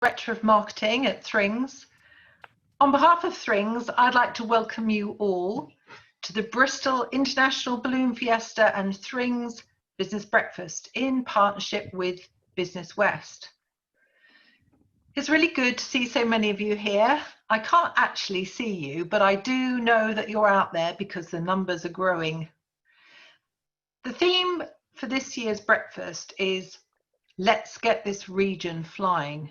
Director of Marketing at Thrings. On behalf of Thrings, I'd like to welcome you all to the Bristol International Balloon Fiesta and Thrings Business Breakfast in partnership with Business West. It's really good to see so many of you here. I can't actually see you, but I do know that you're out there because the numbers are growing. The theme for this year's breakfast is Let's Get This Region Flying.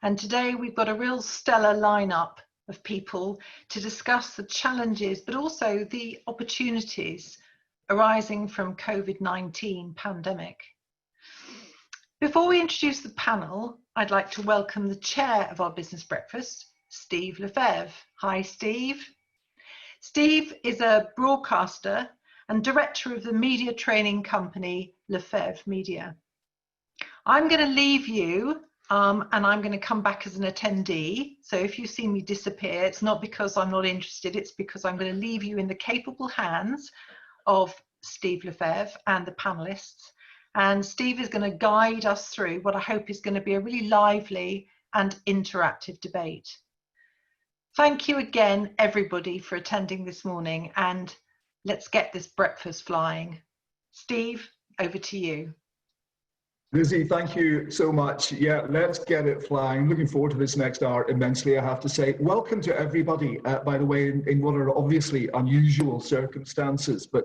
And today we've got a real stellar lineup of people to discuss the challenges, but also the opportunities arising from COVID-19 pandemic. Before we introduce the panel, I'd like to welcome the chair of our business breakfast, Steve LeFevre. Hi, Steve. Steve is a broadcaster and director of the media training company, LeFevre Media. I'm going to leave you and I'm going to come back as an attendee. So if you see me disappear, it's not because I'm not interested, it's because I'm going to leave you in the capable hands of Steve LeFevre and the panelists. And Steve is going to guide us through what I hope is going to be a really lively and interactive debate. Thank you again, everybody, for attending this morning, and let's get this breakfast flying. Steve, over to you. Lizzie, thank you so much. Yeah, let's get it flying. Looking forward to this next hour immensely, I have to say. Welcome to everybody, by the way, in what are obviously unusual circumstances. But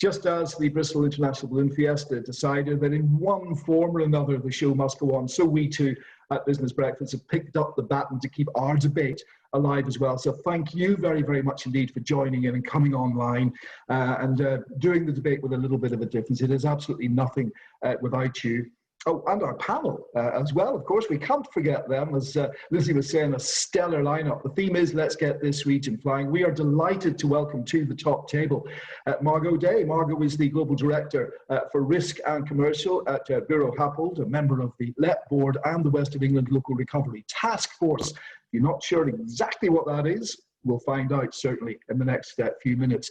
just as the Bristol International Balloon Fiesta decided that in one form or another the show must go on, so we too at Business Breakfast have picked up the baton to keep our debate alive as well. So thank you very, very much indeed for joining in and coming online and doing the debate with a little bit of a difference. It is absolutely nothing without you. Oh, and our panel as well, of course. We can't forget them. As Lizzie was saying, a stellar lineup. The theme is Let's Get This Region Flying. We are delighted to welcome to the top table Margot Day. Margot is the Global Director for Risk and Commercial at Bureau Happold, a member of the LEP Board and the West of England Local Recovery Taskforce. If you're not sure exactly what that is, we'll find out certainly in the next few minutes.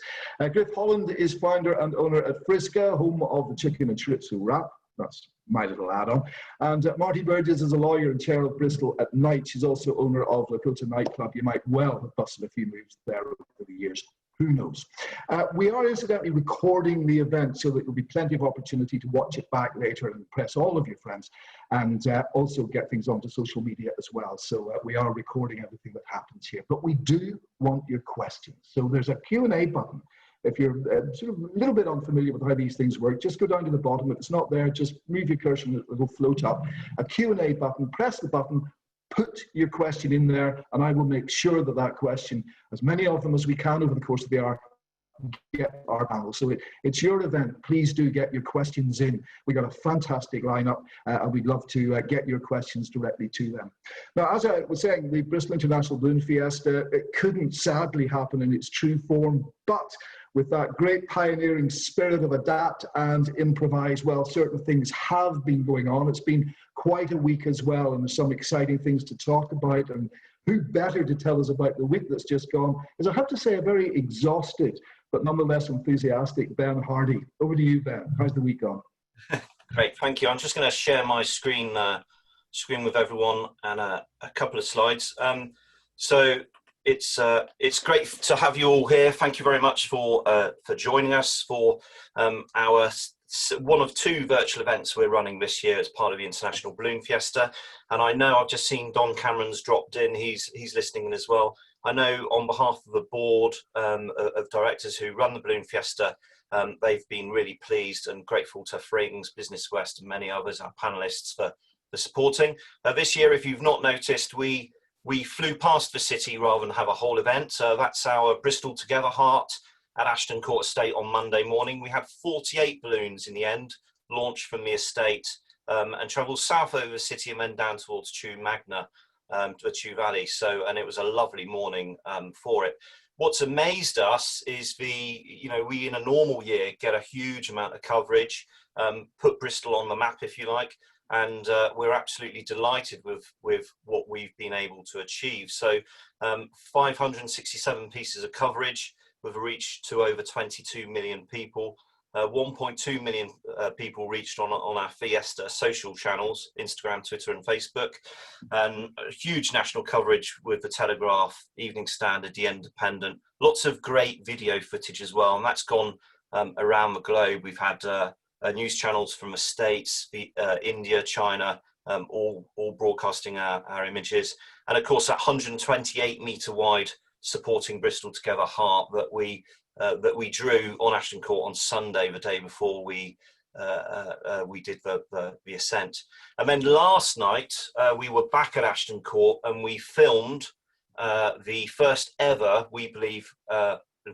Griff, Holland is founder and owner at Fiesta, home of the chicken and chorizo wrap. That's my little add-on. And Marti Burgess is a lawyer and chair of Bristol at Night. She's also owner of LeFevre nightclub. You might well have busted a few moves there over the years. Who knows? We are incidentally recording the event so that there'll be plenty of opportunity to watch it back later and impress all of your friends, and also get things onto social media as well. So we are recording everything that happens here. But we do want your questions. So there's a Q&A button. If you're sort of a little bit unfamiliar with how these things work, just go down to the bottom. If it's not there, just move your cursor and it will float up. A Q&A button, press the button, put your question in there, and I will make sure that that question, as many of them as we can over the course of the hour, get our panel. So it's your event. Please do get your questions in. We got a fantastic lineup and we'd love to get your questions directly to them. Now, as I was saying, the Bristol International Balloon Fiesta, it couldn't sadly happen in its true form, but with that great pioneering spirit of adapt and improvise, well, certain things have been going on. It's been quite a week as well, and there's some exciting things to talk about. And who better to tell us about the week that's just gone is, I have to say, a very exhausted but nonetheless enthusiastic Ben Hardy. Over to you, Ben. How's the week gone? Great, thank you. I'm just going to share my screen with everyone and a couple of slides. So it's great to have you all here. Thank you very much for joining us for our one of two virtual events we're running this year as part of the International Balloon Fiesta. And I know I've just seen Don Cameron's dropped in. He's listening in as well. I know on behalf of the board of directors who run the Balloon Fiesta, they've been really pleased and grateful to Thrings, Business West and many others, our panelists, for supporting. This year, if you've not noticed, we flew past the city rather than have a whole event. That's our Bristol Together Heart at Ashton Court Estate on Monday morning. We had 48 balloons in the end, launched from the estate and travelled south over the city and then down towards Chew Magna, to Chew Valley. And it was a lovely morning for it. What's amazed us is we in a normal year get a huge amount of coverage, put Bristol on the map, if you like, and we're absolutely delighted with what we've been able to achieve. So 567 pieces of coverage with a reach to over 22 million people. 1.2 million people reached on our Fiesta social channels, Instagram, Twitter and Facebook, and huge national coverage with the Telegraph, Evening Standard, The Independent, lots of great video footage as well, and that's gone around the globe. We've had news channels from the States, India, China, all broadcasting our images, and of course that 128 metre wide Supporting Bristol Together heart that we drew on Ashton Court on Sunday, the day before we did the ascent. And then last night we were back at Ashton Court and we filmed the first ever, we believe,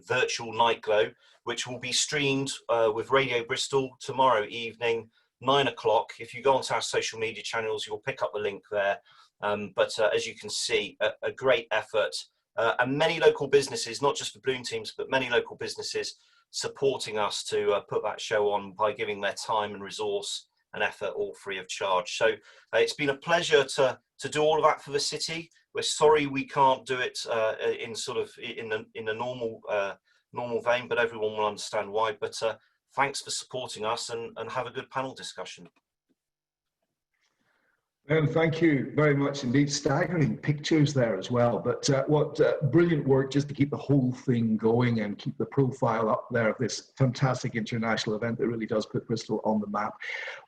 virtual night glow, which will be streamed with Radio Bristol tomorrow evening, 9 o'clock. If you go onto our social media channels, you'll pick up the link there. But as you can see, a great effort. And many local businesses, not just the balloon teams, but many local businesses supporting us to put that show on by giving their time and resource and effort, all free of charge. So it's been a pleasure to do all of that for the city. We're sorry we can't do it in a normal vein, but everyone will understand why. But thanks for supporting us, and have a good panel discussion. And thank you very much indeed. Staggering pictures there as well. But what brilliant work just to keep the whole thing going and keep the profile up there of this fantastic international event that really does put Bristol on the map.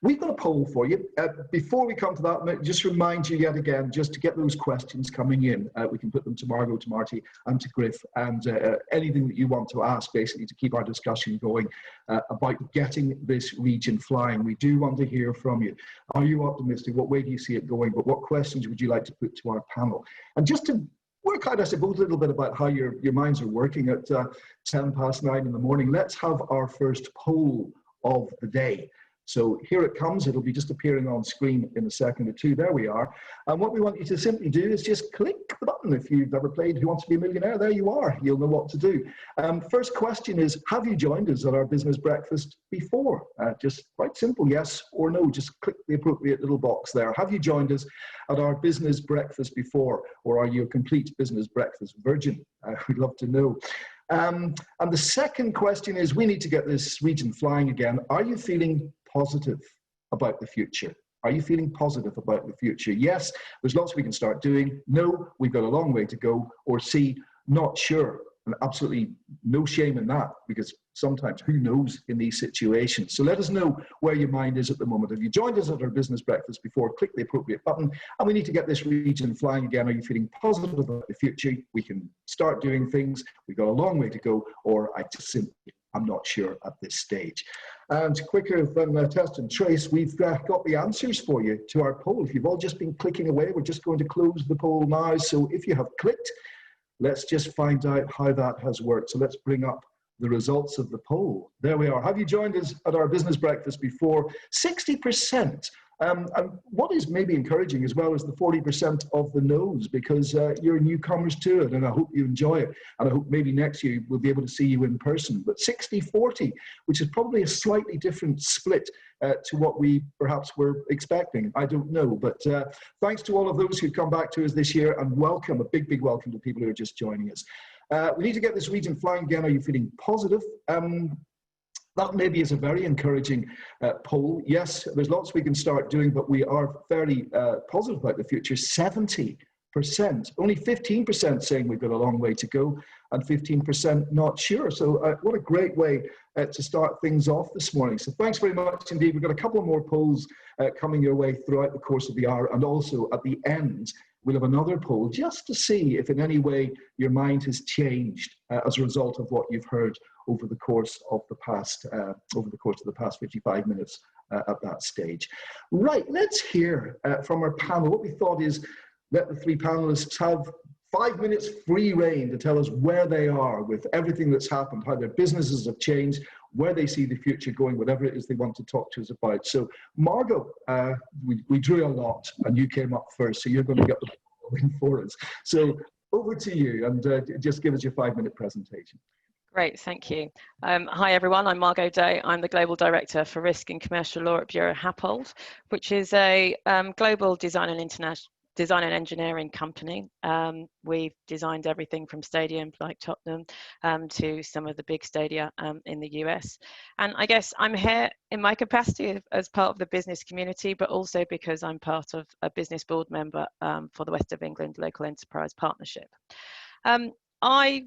We've got a poll for you. Before we come to that, just remind you yet again, just to get those questions coming in. We can put them to Margot, to Marti and to Griff, and anything that you want to ask, basically, to keep our discussion going about getting this region flying. We do want to hear from you. Are you optimistic? What way do you see it going? But what questions would you like to put to our panel? And just to work out, I suppose, a little bit about how your minds are working at 9:10 in the morning, let's have our first poll of the day. So here it comes. It'll be just appearing on screen in a second or two. There we are. And what we want you to simply do is just click the button. If you've ever played Who Wants to Be a Millionaire, there you are. You'll know what to do. First question is, have you joined us at our business breakfast before? Just quite simple, yes or no. Just click the appropriate little box there. Have you joined us at our business breakfast before? Or are you a complete business breakfast virgin? We'd love to know. And the second question is, we need to get this region flying again. Are you feeling positive about the future? Are you feeling positive about the future? Yes, there's lots we can start doing. No, we've got a long way to go. Or C, not sure. And absolutely no shame in that, because sometimes who knows in these situations. So let us know where your mind is at the moment. Have you joined us at our business breakfast before? Click the appropriate button. And we need to get this region flying again. Are you feeling positive about the future? We can start doing things. We've got a long way to go. Or I just simply, I'm not sure at this stage. And quicker than test and trace, we've got the answers for you to our poll. If you've all just been clicking away, we're just going to close the poll now. So if you have clicked, let's just find out how that has worked. So let's bring up the results of the poll. There we are. Have you joined us at our business breakfast before? 60%. And what is maybe encouraging as well is the 40% of the no's, because you're newcomers to it, and I hope you enjoy it. And I hope maybe next year we'll be able to see you in person. But 60-40, which is probably a slightly different split to what we perhaps were expecting. I don't know. But thanks to all of those who've come back to us this year, and welcome, a big, big welcome to people who are just joining us. We need to get this region flying again. Are you feeling positive? That maybe is a very encouraging poll. Yes, there's lots we can start doing, but we are fairly positive about the future. 70%, only 15% saying we've got a long way to go, and 15% not sure. So what a great way to start things off this morning. So thanks very much indeed. We've got a couple more polls coming your way throughout the course of the hour, and also at the end, we'll have another poll just to see if in any way your mind has changed as a result of what you've heard over the course of the past 55 minutes at that stage. Right, let's hear from our panel. What we thought is let the three panelists have 5 minutes free rein to tell us where they are with everything that's happened, how their businesses have changed, where they see the future going, whatever it is they want to talk to us about. So Margot, we drew a lot and you came up first, so you're going to get the ball in for us. So over to you, and just give us your 5-minute presentation. Great, thank you. Hi everyone, I'm Margot Day. I'm the Global Director for Risk and Commercial Law at Bureau Happold, which is a global design and design and engineering company. We've designed everything from stadiums like Tottenham to some of the big stadia in the US. And I guess I'm here in my capacity as part of the business community, but also because I'm part of a business board member for the West of England Local Enterprise Partnership. I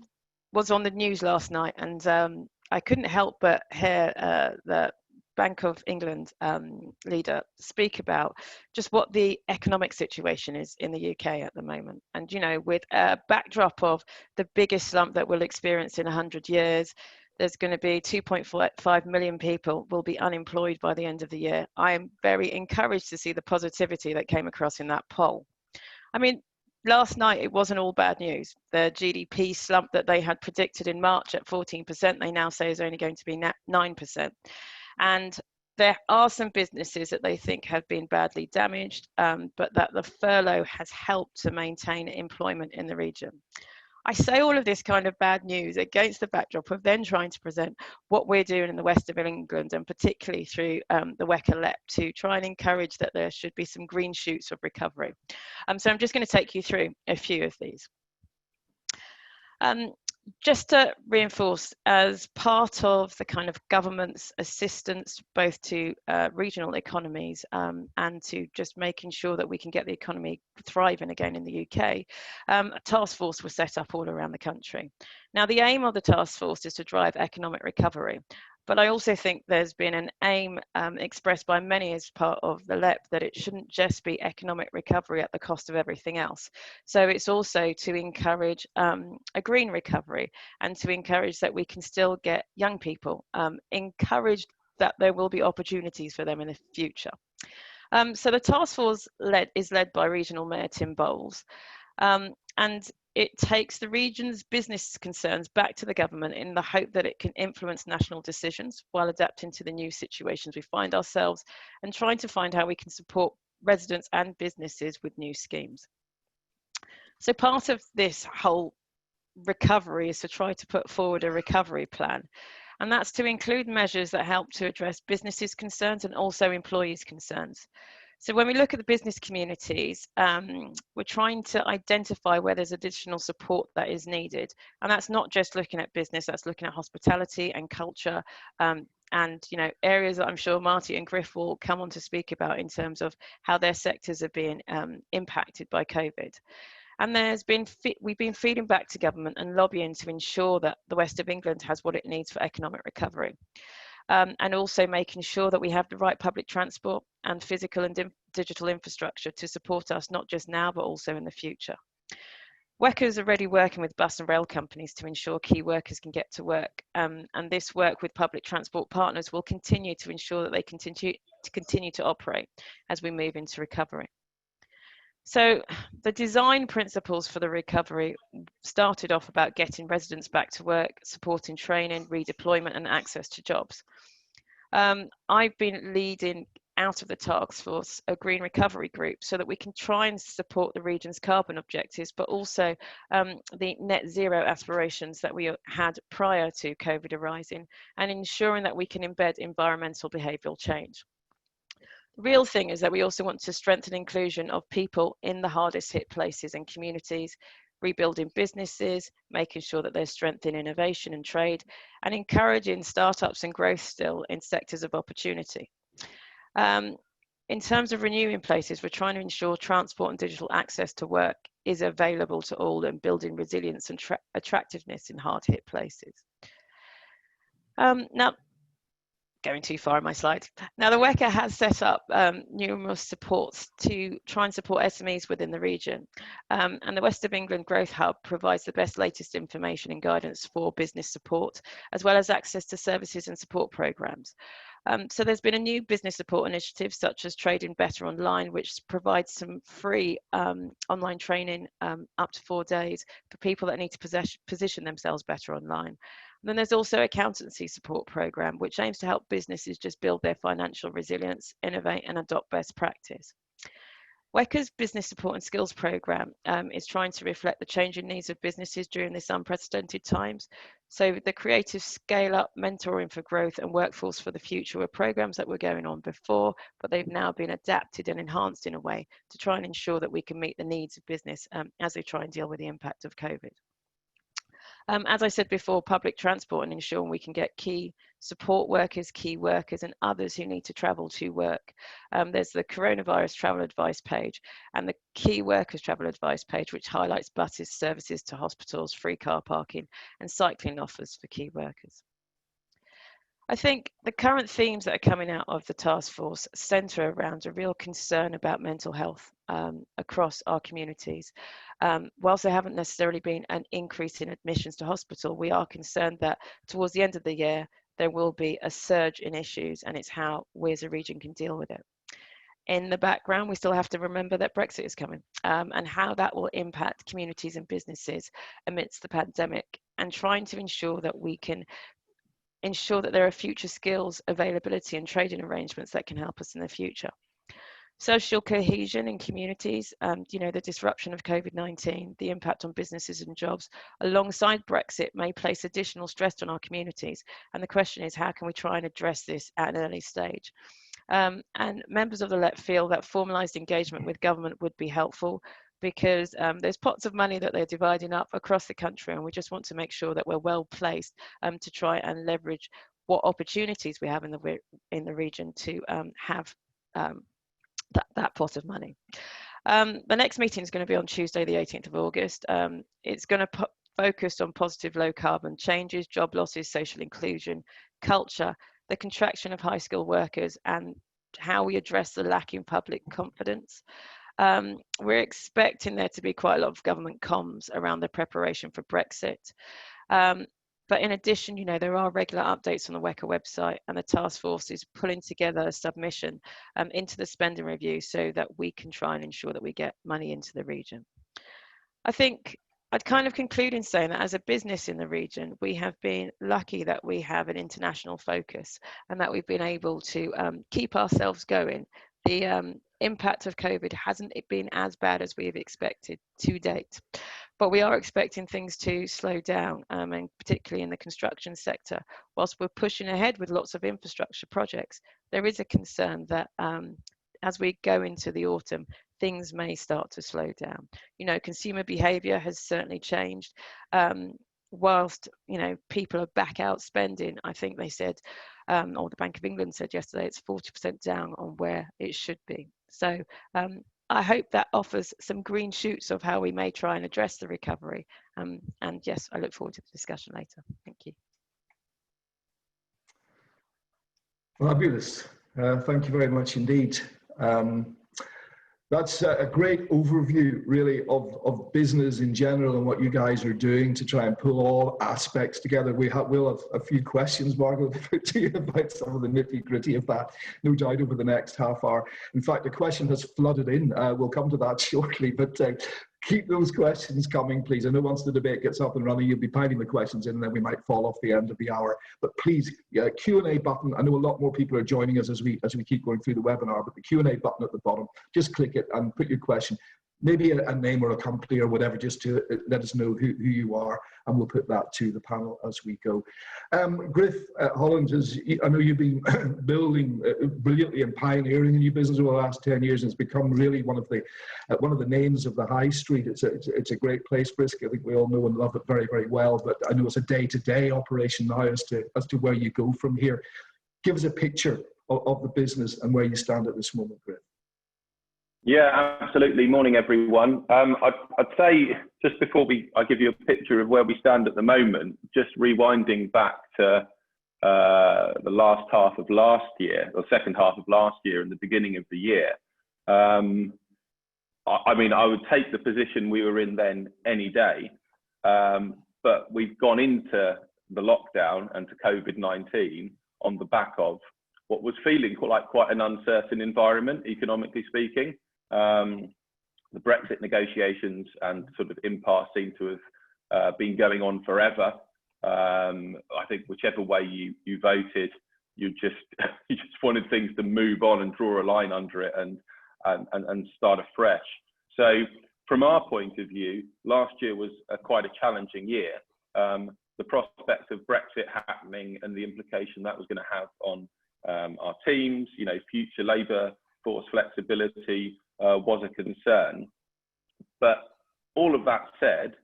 was on the news last night, and I couldn't help but hear the Bank of England leader speak about just what the economic situation is in the UK at the moment. And, you know, with a backdrop of the biggest slump that we'll experience in 100 years, there's going to be 2.5 million people will be unemployed by the end of the year. I am very encouraged to see the positivity that came across in that poll. I mean, last night it wasn't all bad news. The GDP slump that they had predicted in March at 14%, they now say is only going to be 9%. And there are some businesses that they think have been badly damaged, but that the furlough has helped to maintain employment in the region. I say all of this kind of bad news against the backdrop of then trying to present what we're doing in the West of England, and particularly through the WECA-LEP, to try and encourage that there should be some green shoots of recovery. So I'm just going to take you through a few of these. Just to reinforce, as part of the kind of government's assistance both to regional economies and to just making sure that we can get the economy thriving again in the UK, a task force was set up all around the country. Now, the aim of the task force is to drive economic recovery. But I also think there's been an aim expressed by many as part of the LEP that it shouldn't just be economic recovery at the cost of everything else. So it's also to encourage a green recovery and to encourage that we can still get young people encouraged that there will be opportunities for them in the future. So the task force is led by Regional Mayor Tim Bowles. And it takes the region's business concerns back to the government in the hope that it can influence national decisions while adapting to the new situations we find ourselves and trying to find how we can support residents and businesses with new schemes. So part of this whole recovery is to try to put forward a recovery plan. And that's to include measures that help to address businesses' concerns and also employees' concerns. So when we look at the business communities, we're trying to identify where there's additional support that is needed. And that's not just looking at business, that's looking at hospitality and culture, and areas that I'm sure Marti and Griff will come on to speak about in terms of how their sectors are being impacted by COVID. And we've been feeding back to government and lobbying to ensure that the West of England has what it needs for economic recovery. And also making sure that we have the right public transport and physical and digital infrastructure to support us, not just now, but also in the future. WECA is already working with bus and rail companies to ensure key workers can get to work. And this work with public transport partners will continue to ensure that they continue to operate as we move into recovery. So the design principles for the recovery started off about getting residents back to work, supporting training, redeployment and access to jobs. I've been leading out of the task force a green recovery group so that we can try and support the region's carbon objectives, but also the net zero aspirations that we had prior to COVID arising, and ensuring that we can embed environmental behavioural change. The real thing is that we also want to strengthen inclusion of people in the hardest hit places and communities, rebuilding businesses, making sure that there's strength in innovation and trade, and encouraging startups and growth still in sectors of opportunity. In terms of renewing places, we're trying to ensure transport and digital access to work is available to all and building resilience and attractiveness in hard hit places. Now, going too far in my slides. Now, the WECA has set up numerous supports to try and support SMEs within the region. And the West of England Growth Hub provides the best latest information and guidance for business support, as well as access to services and support programs. So there's been a new business support initiative such as Trading Better Online, which provides some free online training up to 4 days for people that need to position themselves better online. And then there's also accountancy support program, which aims to help businesses just build their financial resilience, innovate and adopt best practice. WECA's Business Support and Skills Programme is trying to reflect the changing needs of businesses during this unprecedented times So the creative scale up, mentoring for growth and workforce for the future were programs that were going on before, but they've now been adapted and enhanced in a way to try and ensure that we can meet the needs of business as they try and deal with the impact of COVID. As I said before, public transport and ensuring we can get key support workers, key workers and others who need to travel to work. There's the coronavirus travel advice page and the key workers travel advice page, which highlights buses, services to hospitals, free car parking and cycling offers for key workers. I think the current themes that are coming out of the task force centre around a real concern about mental health across our communities. Whilst there haven't necessarily been an increase in admissions to hospital, we are concerned that towards the end of the year, there will be a surge in issues, and it's how we as a region can deal with it. In the background, we still have to remember that Brexit is coming and how that will impact communities and businesses amidst the pandemic, and trying to ensure that we can ensure that there are future skills, availability and trading arrangements that can help us in the future. Social cohesion in communities, the disruption of COVID-19, the impact on businesses and jobs, alongside Brexit may place additional stress on our communities. And the question is, how can we try and address this at an early stage? And members of the LEP feel that formalised engagement with government would be helpful, because there's pots of money that they're dividing up across the country, and we just want to make sure that we're well placed to try and leverage what opportunities we have in the region to have that pot of money. The next meeting is going to be on Tuesday, the 18th of August. It's going to focus on positive low carbon changes, job losses, social inclusion, culture, the contraction of high skilled workers, and how we address the lack in public confidence. We're expecting there to be quite a lot of government comms around the preparation for Brexit. But in addition, there are regular updates on the WECA website, and the task force is pulling together a submission into the spending review so that we can try and ensure that we get money into the region. I think I'd kind of conclude in saying that as a business in the region, we have been lucky that we have an international focus and that we've been able to keep ourselves going. The impact of COVID hasn't been as bad as we have expected to date, but we are expecting things to slow down, and particularly in the construction sector. Whilst we're pushing ahead with lots of infrastructure projects, there is a concern that as we go into the autumn, things may start to slow down. Consumer behaviour has certainly changed. Whilst people are back out spending, I think they said, or the Bank of England said yesterday, it's 40% down on where it should be. So I hope that offers some green shoots of how we may try and address the recovery. And yes, I look forward to the discussion later. Thank you. Fabulous. Thank you very much indeed. That's a great overview, really, of business in general and what you guys are doing to try and pull all aspects together. We'll have a few questions, Margot, to put to you about some of the nitty-gritty of that, no doubt, over the next half hour. In fact, the question has flooded in. We'll come to that shortly, but keep those questions coming, please. I know once the debate gets up and running, you'll be piling the questions in, and then we might fall off the end of the hour. But please, Q&A button. I know a lot more people are joining us as we keep going through the webinar, but the Q&A button at the bottom, just click it and put your question. Maybe a name or a company or whatever, just to let us know who you are, and we'll put that to the panel as we go. Griff, Holland, I know you've been building brilliantly and pioneering a new business over the last 10 years, and it's become really one of the names of the high street. It's a great place, Bristol. I think we all know and love it very, very well, but I know it's a day-to-day operation now as to where you go from here. Give us a picture of the business and where you stand at this moment, Griff. Yeah, absolutely. Morning, everyone. I'd say just before I give you a picture of where we stand at the moment, just rewinding back to the last half of last year, or second half of last year and the beginning of the year. I mean, I would take the position we were in then any day, but we've gone into the lockdown and to COVID-19 on the back of what was feeling quite an uncertain environment, economically speaking. The Brexit negotiations and sort of impasse seem to have been going on forever. I think whichever way you voted, you just wanted things to move on and draw a line under it and start afresh. So from our point of view, last year was quite a challenging year. the prospect of Brexit happening and the implication that was going to have on our teams, you know, future labour force flexibility was a concern. But all of that said,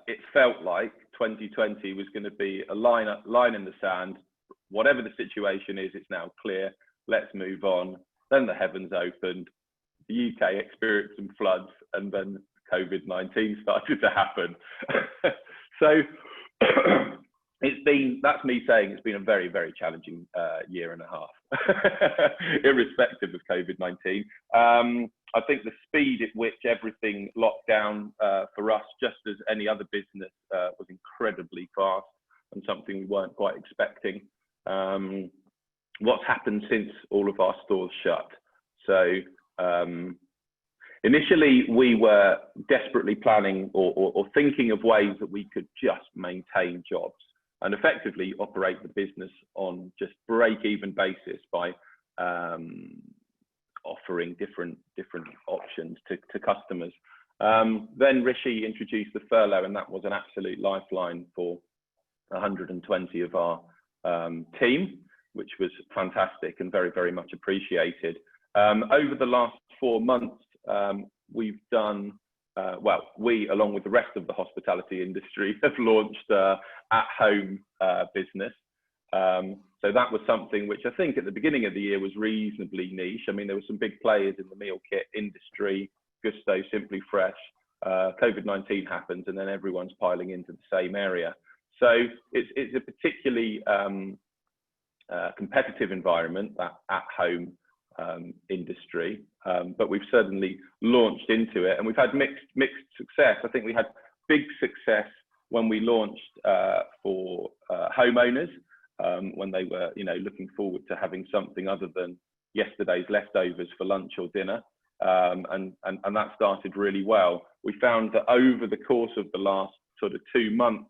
it felt like 2020 was going to be a line in the sand. Whatever the situation is, it's now clear. Let's move on. Then the heavens opened. The UK experienced some floods, and then COVID-19 started to happen. So that's me saying it's been a very, very challenging year and a half, irrespective of COVID-19. I think the speed at which everything locked down for us, just as any other business, was incredibly fast and something we weren't quite expecting. What's happened since all of our stores shut? So initially we were desperately planning or thinking of ways that we could just maintain jobs and effectively operate the business on just break-even basis by offering different options to customers. Then Rishi introduced the furlough, and that was an absolute lifeline for 120 of our team, which was fantastic and very, very much appreciated. Over the last 4 months, we've done, we, along with the rest of the hospitality industry, have launched at-home business. So that was something which I think at the beginning of the year was reasonably niche. I mean, there were some big players in the meal kit industry, Gusto, Simply Fresh. COVID-19 happens, and then everyone's piling into the same area. So it's a particularly competitive environment, that at-home industry, but we've certainly launched into it, and we've had mixed success. I think we had big success when we launched for homeowners, when they were, you know, looking forward to having something other than yesterday's leftovers for lunch or dinner, and that started really well. We found that over the course of the last sort of 2 months,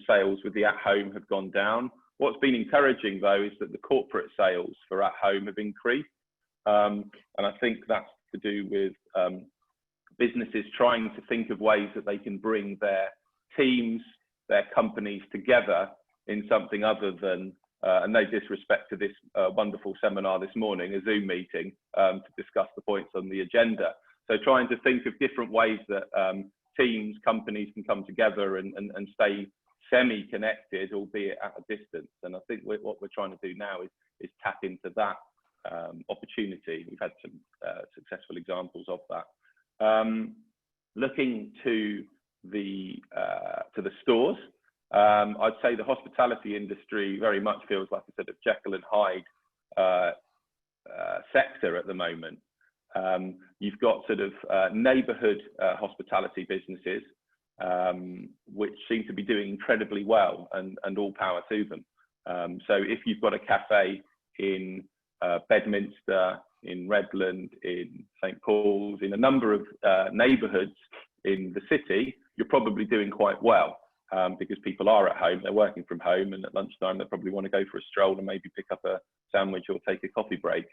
sales with the at-home have gone down. What's been encouraging, though, is that the corporate sales for at-home have increased. And I think that's to do with businesses trying to think of ways that they can bring their teams, their companies together in something other than, and no disrespect to this wonderful seminar this morning, a Zoom meeting to discuss the points on the agenda. So trying to think of different ways that teams, companies can come together and stay semi-connected, albeit at a distance. And I think what we're trying to do now is tap into that opportunity. We've had some successful examples of that. Looking to the stores, I'd say the hospitality industry very much feels like a sort of Jekyll and Hyde sector at the moment. You've got sort of neighbourhood hospitality businesses, which seem to be doing incredibly well, and all power to them. So if you've got a cafe in Bedminster, in Redland, in St Paul's, in a number of neighbourhoods in the city, you're probably doing quite well, because people are at home, they're working from home, and at lunchtime they probably want to go for a stroll and maybe pick up a sandwich or take a coffee break.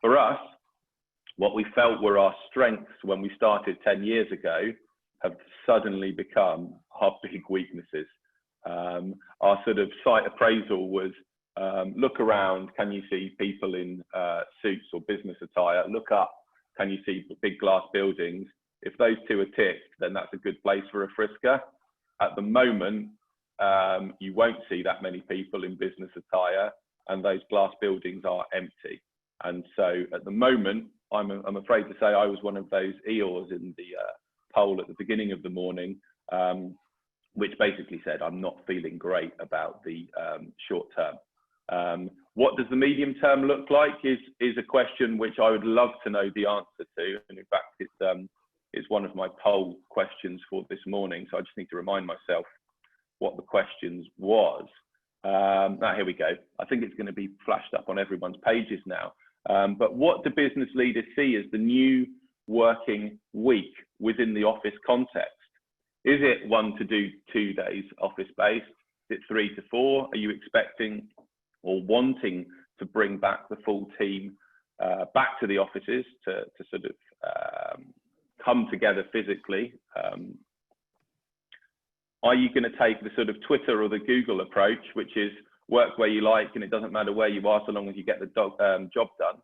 For us, what we felt were our strengths when we started 10 years ago have suddenly become our big weaknesses. Our sort of site appraisal was, look around, can you see people in suits or business attire? Look up, can you see big glass buildings? If those two are ticked, then that's a good place for a Frisker. At the moment, you won't see that many people in business attire, and those glass buildings are empty. And so at the moment, I'm afraid to say I was one of those Eeyores in the poll at the beginning of the morning, which basically said I'm not feeling great about the short term. What does the medium term look like is a question which I would love to know the answer to, and in fact it's one of my poll questions for this morning, so I just need to remind myself what the questions was. Now here we go. I think it's going to be flashed up on everyone's pages now. But what do business leaders see as the new working week within the office context? Is it 1 to 2 days office based? Is it 3 to 4? Are you expecting or wanting to bring back the full team back to the offices to sort of come together physically? are you going to take the sort of Twitter or the Google approach, which is work where you like and it doesn't matter where you are so long as you get the job done?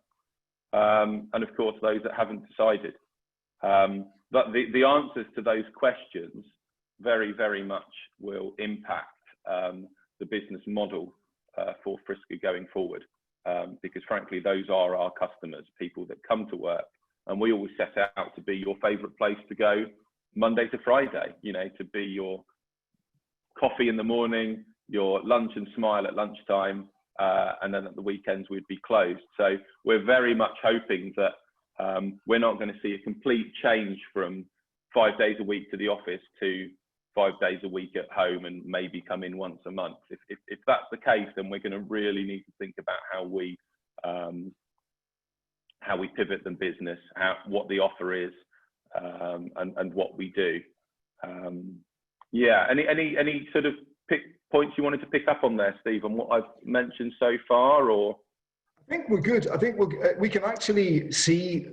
And of course, those that haven't decided. But the answers to those questions very, very much will impact the business model for Friska going forward. Because frankly, those are our customers, people that come to work. And we always set out to be your favorite place to go Monday to Friday, you know, to be your coffee in the morning, your lunch and smile at lunchtime, and then at the weekends we'd be closed. So we're very much hoping that we're not going to see a complete change from 5 days a week to the office to 5 days a week at home and maybe come in once a month. If that's the case, then we're going to really need to think about how we pivot the business, what the offer is, and what we do. Yeah, any sort of points you wanted to pick up on there, Steve, on what I've mentioned so far, or? I think we're good. I think we can actually see,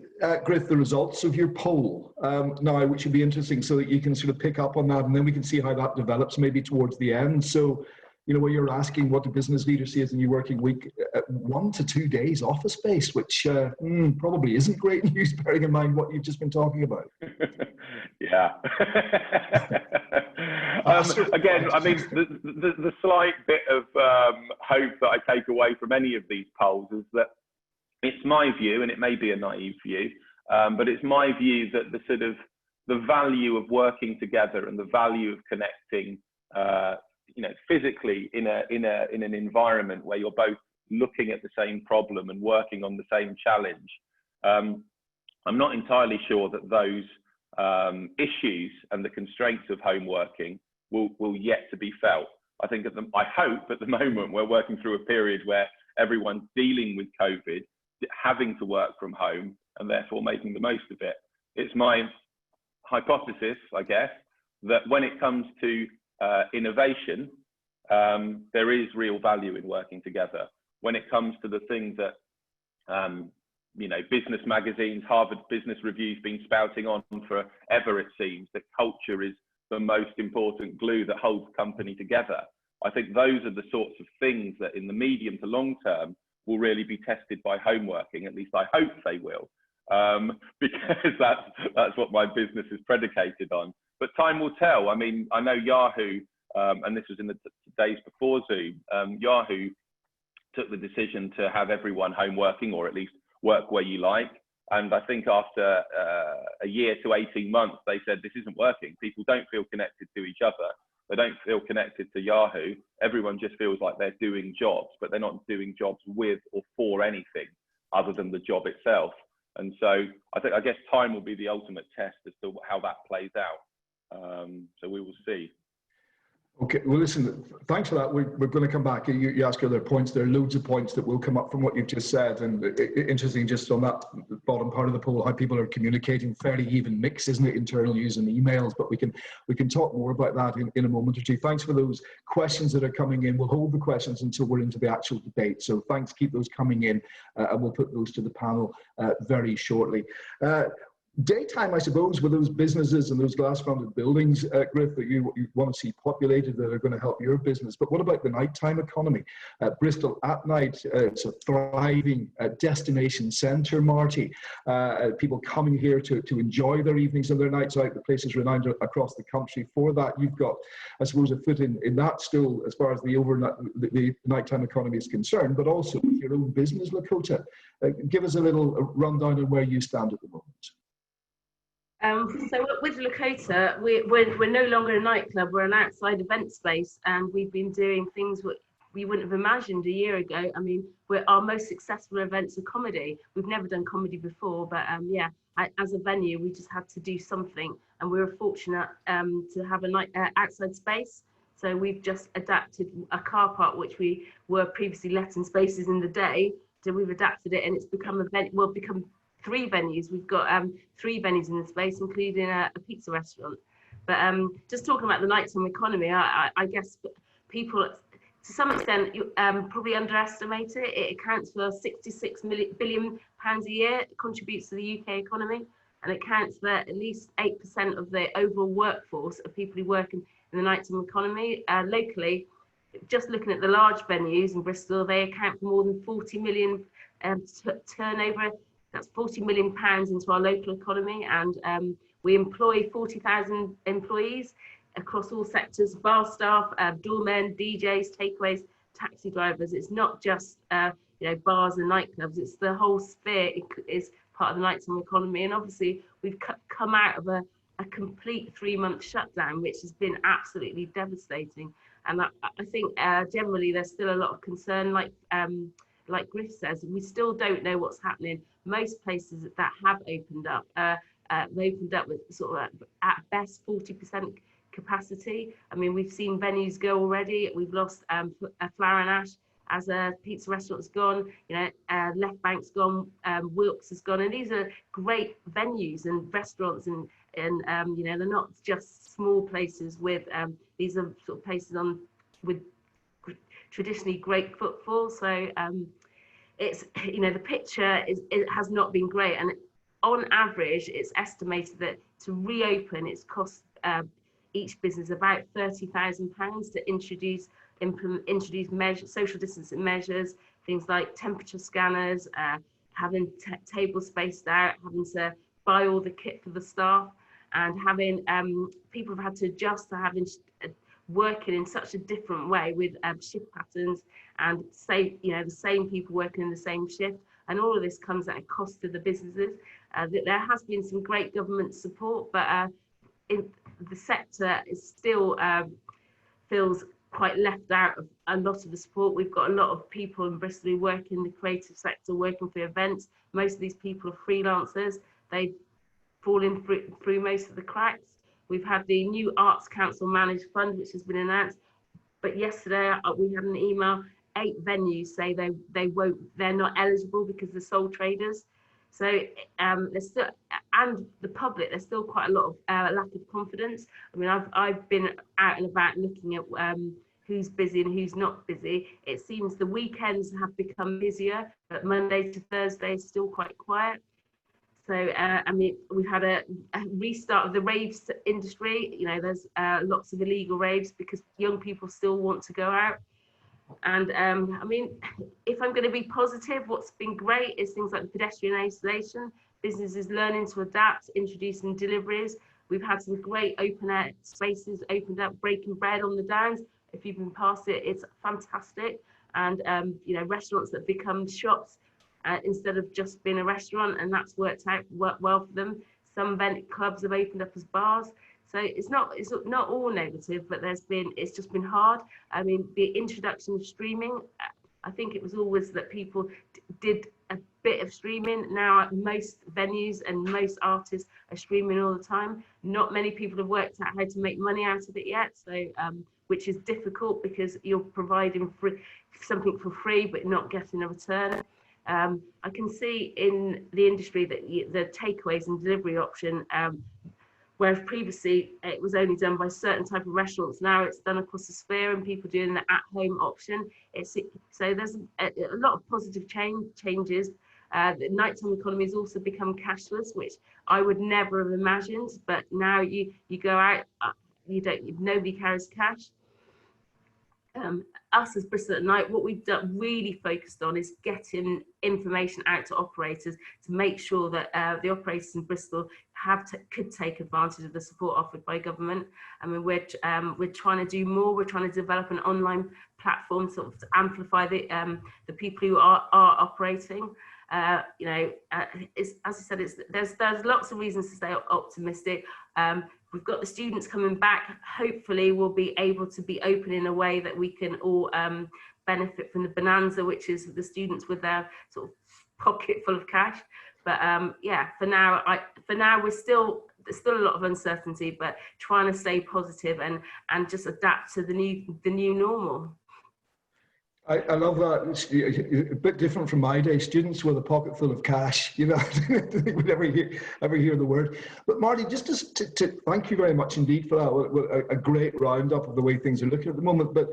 Griff, the results of your poll now, which will be interesting, so that you can sort of pick up on that, and then we can see how that develops maybe towards the end. So, you know, where you're asking what the business leader sees in your working week, 1 to 2 days office space, which probably isn't great news, bearing in mind what you've just been talking about. Yeah. Again, I mean, the slight bit of hope that I take away from any of these polls is that it's my view, and it may be a naive view, but it's my view that the value of working together and the value of connecting, you know, physically in an environment where you're both looking at the same problem and working on the same challenge. I'm not entirely sure that those issues and the constraints of home working will yet to be felt. I think I hope at the moment we're working through a period where everyone's dealing with COVID, having to work from home, and therefore making the most of it. It's my hypothesis, I guess, that when it comes to innovation, there is real value in working together. When it comes to the things that you know, business magazines, Harvard Business Review's been spouting on forever, it seems, that culture is the most important glue that holds a company together. I think those are the sorts of things that in the medium to long term will really be tested by home working. At least I hope they will, because that's what my business is predicated on. But time will tell. I mean, I know Yahoo, and this was in the days before Zoom, Yahoo took the decision to have everyone home working, or at least work where you like. And I think after a year to 18 months, they said, this isn't working. People don't feel connected to each other. They don't feel connected to Yahoo. Everyone just feels like they're doing jobs, but they're not doing jobs with or for anything other than the job itself. And so I guess time will be the ultimate test as to how that plays out. So we will see. Okay, well, listen, thanks for that. We're going to come back. You ask other points. There are loads of points that will come up from what you've just said. And interesting, just on that bottom part of the poll, how people are communicating, fairly even mix, isn't it? Internal use and emails, but we can talk more about that in a moment or two. Thanks for those questions that are coming in. We'll hold the questions until we're into the actual debate. So thanks, keep those coming in, and we'll put those to the panel very shortly. Daytime, I suppose, with those businesses and those glass-fronted buildings, Griff, that you want to see populated, that are going to help your business. But what about the nighttime economy? Bristol at night, it's a thriving destination centre, Marti. People coming here to enjoy their evenings and their nights out. The place is renowned across the country for that. You've got, I suppose, a foot in that stool as far as the nighttime economy is concerned, but also with your own business, Lakota. Give us a little rundown on where you stand at the moment. So with Lakota, we're no longer a nightclub, we're an outside event space, and we've been doing things that we wouldn't have imagined a year ago. I mean, our most successful events are comedy. We've never done comedy before, but yeah, as a venue, we just had to do something, and we were fortunate to have a outside space. So we've just adapted a car park, which we were previously letting spaces in the day. So we've adapted it, and it's become become 3 venues. We've got 3 venues in the space, including a pizza restaurant. But just talking about the nighttime economy, I guess people, to some extent, probably underestimate it. It accounts for £66 billion a year. It contributes to the UK economy. and it counts for at least 8% of the overall workforce of people who work in the nighttime economy. Locally, just looking at the large venues in Bristol, they account for more than 40 million turnover. That's 40 million pounds into our local economy, and we employ 40,000 employees across all sectors: bar staff, doormen, DJs, takeaways, taxi drivers. It's not just bars and nightclubs, it's the whole sphere. It is part of the nighttime economy, and obviously we've come out of a complete 3-month shutdown, which has been absolutely devastating. And I think generally there's still a lot of concern, like Griff says. We still don't know what's happening. Most places that have opened up, they opened up with sort of at best 40% capacity. I mean, we've seen venues go already. We've lost Flower and Ash as a pizza restaurant's gone. Left Bank's gone. Wilkes has gone, and these are great venues and restaurants, and they're not just small places with these are sort of places with traditionally great footfall. So it's the picture it has not been great, and on average it's estimated that to reopen it's cost each business about £30,000 to introduce social distancing measures, things like temperature scanners, having tables spaced out, having to buy all the kit for the staff, and having people have had to adjust to having working in such a different way with shift patterns, and the same people working in the same shift, and all of this comes at a cost to the businesses. There has been some great government support, but the sector is still feels quite left out of a lot of the support. We've got a lot of people in Bristol who work in the creative sector, working for events. Most of these people are freelancers. They've fallen through most of the cracks. We've had the new Arts Council managed fund, which has been announced, but yesterday we had an email, 8 venues say they're not eligible because they're sole traders. So there's still, and the public, there's still quite a lot of lack of confidence. I mean, I've been out and about looking at who's busy and who's not busy. It seems the weekends have become busier, but Monday to Thursday is still quite quiet. So I mean, we've had a restart of the raves industry. There's lots of illegal raves because young people still want to go out. And I mean, if I'm going to be positive, what's been great is things like the pedestrian isolation, businesses learning to adapt, introducing deliveries. We've had some great open air spaces opened up, breaking bread on the Downs. If you've been past it, it's fantastic. And restaurants that become shops instead of just being a restaurant, and that's worked well for them. Some event clubs have opened up as bars. So it's not all negative, but it's just been hard. I mean, the introduction of streaming, I think it was always that people did a bit of streaming. Now most venues and most artists are streaming all the time. Not many people have worked out how to make money out of it yet, so which is difficult because you're providing something for free but not getting a return. I can see in the industry that the takeaways and delivery option, whereas previously it was only done by certain type of restaurants, now it's done across the sphere and people doing the at-home option. So there's a lot of positive changes. The nighttime economy has also become cashless, which I would never have imagined. But now you go out, nobody carries cash. Us as Bristol at Night, what we've really focused on is getting information out to operators to make sure that the operators in Bristol could take advantage of the support offered by government. I mean, we're trying to do more. We're trying to develop an online platform sort of to amplify the people who are operating. As I said, there's lots of reasons to stay optimistic. We've got the students coming back. Hopefully we'll be able to be open in a way that we can all benefit from the bonanza, which is the students with their sort of pocket full of cash. But yeah, for now there's still a lot of uncertainty, but trying to stay positive and just adapt to the new normal. I love that. It's a bit different from my day. Students with a pocket full of cash, I don't think we'd ever hear the word. But Marti, just to thank you very much indeed for that. A great roundup of the way things are looking at the moment. But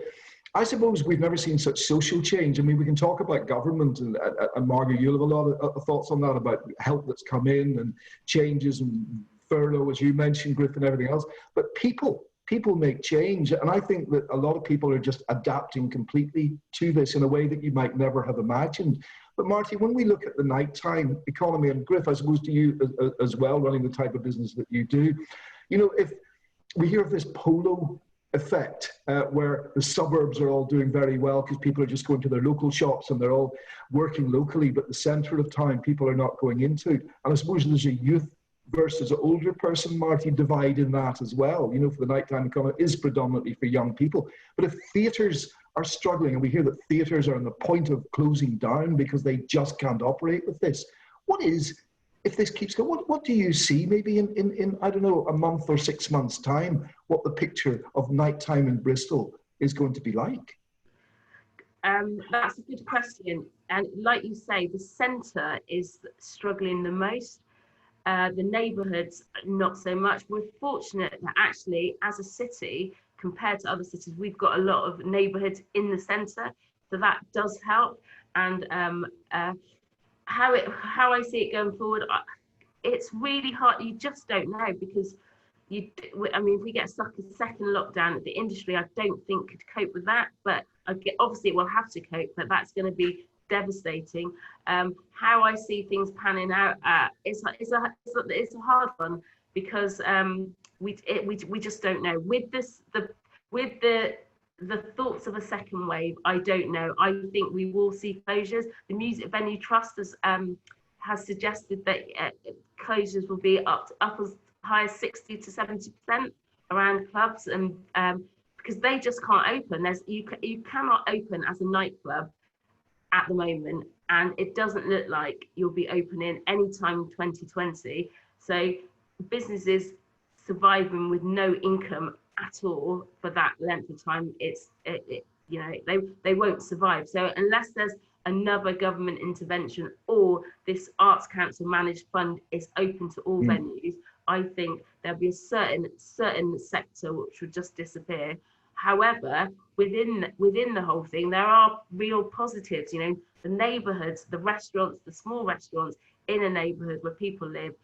I suppose we've never seen such social change. I mean, we can talk about government, and Margot, you'll have a lot of thoughts on that, about help that's come in and changes and furlough, as you mentioned, Griff, and everything else. But people make change. And I think that a lot of people are just adapting completely to this in a way that you might never have imagined. But Marti, when we look at the nighttime economy, and Griff, I suppose to you as well, running the type of business that you do, you know, if we hear of this polo effect where the suburbs are all doing very well because people are just going to their local shops and they're all working locally, but the centre of town people are not going into. And I suppose there's a youth versus an older person, Marti, divide in that as well. You know, for the nighttime economy is predominantly for young people. But if theatres are struggling, and we hear that theatres are on the point of closing down because they just can't operate with this, what is, if this keeps going, what do you see maybe in I don't know, a month or 6 months' time, what the picture of nighttime in Bristol is going to be like? That's a good question. And like you say, the centre is struggling the most. The neighbourhoods, not so much. We're fortunate that actually, as a city, compared to other cities, we've got a lot of neighbourhoods in the centre, so that does help. And how I see it going forward, it's really hard. You just don't know, because I mean, if we get stuck in second lockdown, the industry, I don't think could cope with that. But obviously, it will have to cope. But that's going to be devastating. How I see things panning out, it's a hard one, because we just don't know. With the thoughts of a second wave, I don't know. I think we will see closures. The Music Venue Trust has suggested that closures will be up as high as 60 to 70% around clubs, and because they just can't open. You cannot open as a nightclub at the moment, and it doesn't look like you'll be opening anytime in 2020. So businesses surviving with no income at all for that length of time, you know, they won't survive. So unless there's another government intervention, or this Arts Council managed fund is open to all venues, I think there'll be a certain sector which would just disappear. However, within the whole thing, there are real positives. You know, the neighbourhoods, the restaurants, the small restaurants in a neighbourhood where people live